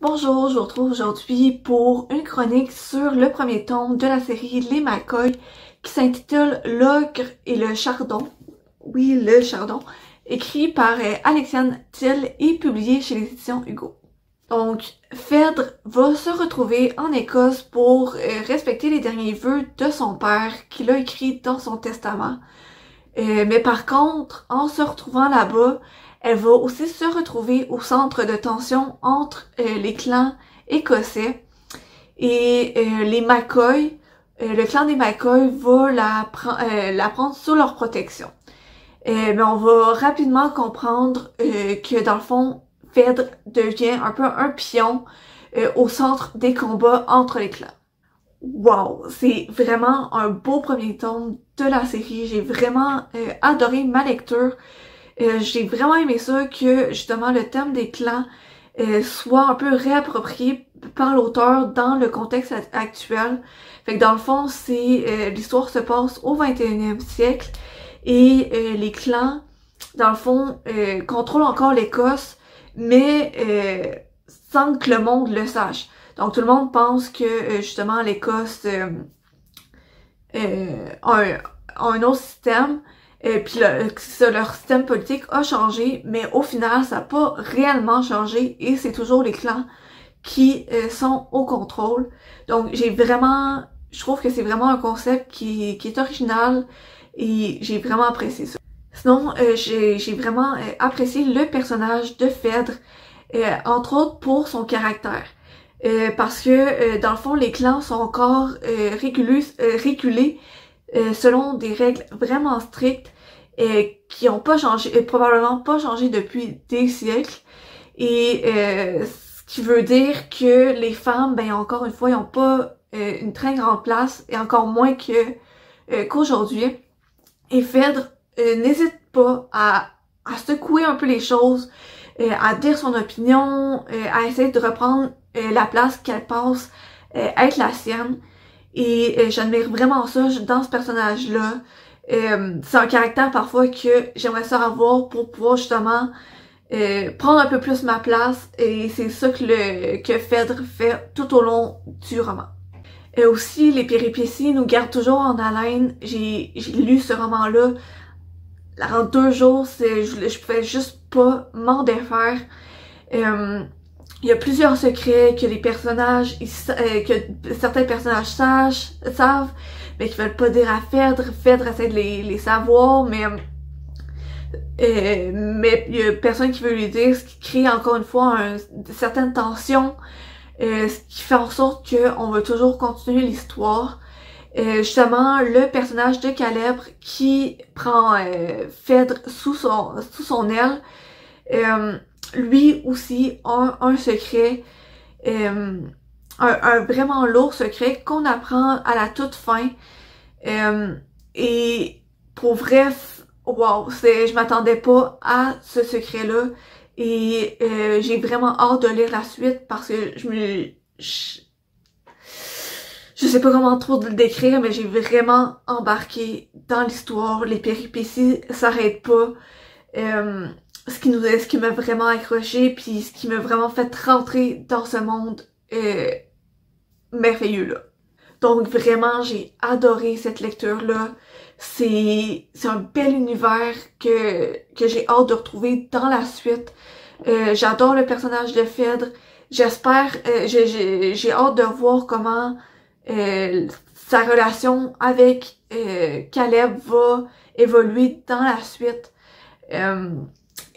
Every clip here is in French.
Bonjour, je vous retrouve aujourd'hui pour une chronique sur le premier tome de la série Les McCoy qui s'intitule L'Ogre et le Chardon. Oui, le Chardon, écrit par Alexiane Thiel et publié chez les éditions Hugo. Donc, Phèdre va se retrouver en Écosse pour respecter les derniers vœux de son père qu'il a écrit dans son testament. Mais par contre, en se retrouvant là-bas, elle va aussi se retrouver au centre de tension entre les clans écossais et les McCoy. Le clan des McCoy va la prendre sous leur protection. Mais on va rapidement comprendre que dans le fond, Phèdre devient un peu un pion au centre des combats entre les clans. Wow, c'est vraiment un beau premier tome de la série. J'ai vraiment adoré ma lecture. J'ai vraiment aimé ça que justement le thème des clans soit un peu réapproprié par l'auteur dans le contexte actuel. Fait que dans le fond, l'histoire se passe au 21e siècle et les clans, dans le fond, contrôlent encore l'Écosse, mais sans que le monde le sache. Donc tout le monde pense que justement l'Écosse a un autre système, puis leur système politique a changé, mais au final ça n'a pas réellement changé et c'est toujours les clans qui sont au contrôle. Donc je trouve que c'est vraiment un concept qui est original et j'ai vraiment apprécié ça. Sinon, j'ai vraiment apprécié le personnage de Phèdre, entre autres pour son caractère. Parce que dans le fond les clans sont encore régulés selon des règles vraiment strictes qui ont pas changé, probablement pas changé depuis des siècles, et ce qui veut dire que les femmes, ben encore une fois, ils ont pas une très grande place et encore moins qu'aujourd'hui. Et Phèdre n'hésite pas à secouer un peu les choses, à dire son opinion, à essayer de reprendre la place qu'elle pense être la sienne. Et j'admire vraiment ça dans ce personnage-là. C'est un caractère parfois que j'aimerais ça avoir pour pouvoir justement prendre un peu plus ma place. Et c'est ça que Phèdre fait tout au long du roman. Et aussi, les péripéties nous gardent toujours en haleine. J'ai lu ce roman-là en 2 jours, je pouvais juste pas m'en défaire. Il y a plusieurs secrets que les personnages, que certains personnages savent, mais qui veulent pas dire à Phèdre. Phèdre essaie de les savoir, mais il y a personne qui veut lui dire, ce qui crée encore une fois certaines tensions, ce qui fait en sorte qu'on veut toujours continuer l'histoire. Justement, le personnage de Caleb qui prend Phèdre sous son aile, lui aussi a un secret, un vraiment lourd secret qu'on apprend à la toute fin. Et pour vrai, wow, je m'attendais pas à ce secret-là. Et j'ai vraiment hâte de lire la suite parce que je sais pas comment trop le décrire, mais j'ai vraiment embarqué dans l'histoire. Les péripéties s'arrêtent pas. Ce qui m'a vraiment accroché, puis ce qui m'a vraiment fait rentrer dans ce monde merveilleux là. Donc vraiment, j'ai adoré cette lecture-là. C'est un bel univers que j'ai hâte de retrouver dans la suite. J'adore le personnage de Phèdre. J'espère, j'ai hâte de voir comment sa relation avec Caleb va évoluer dans la suite.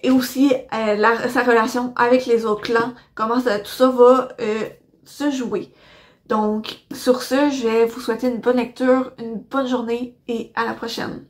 Et aussi sa relation avec les autres clans, comment tout ça va se jouer. Donc, sur ce, je vais vous souhaiter une bonne lecture, une bonne journée et à la prochaine.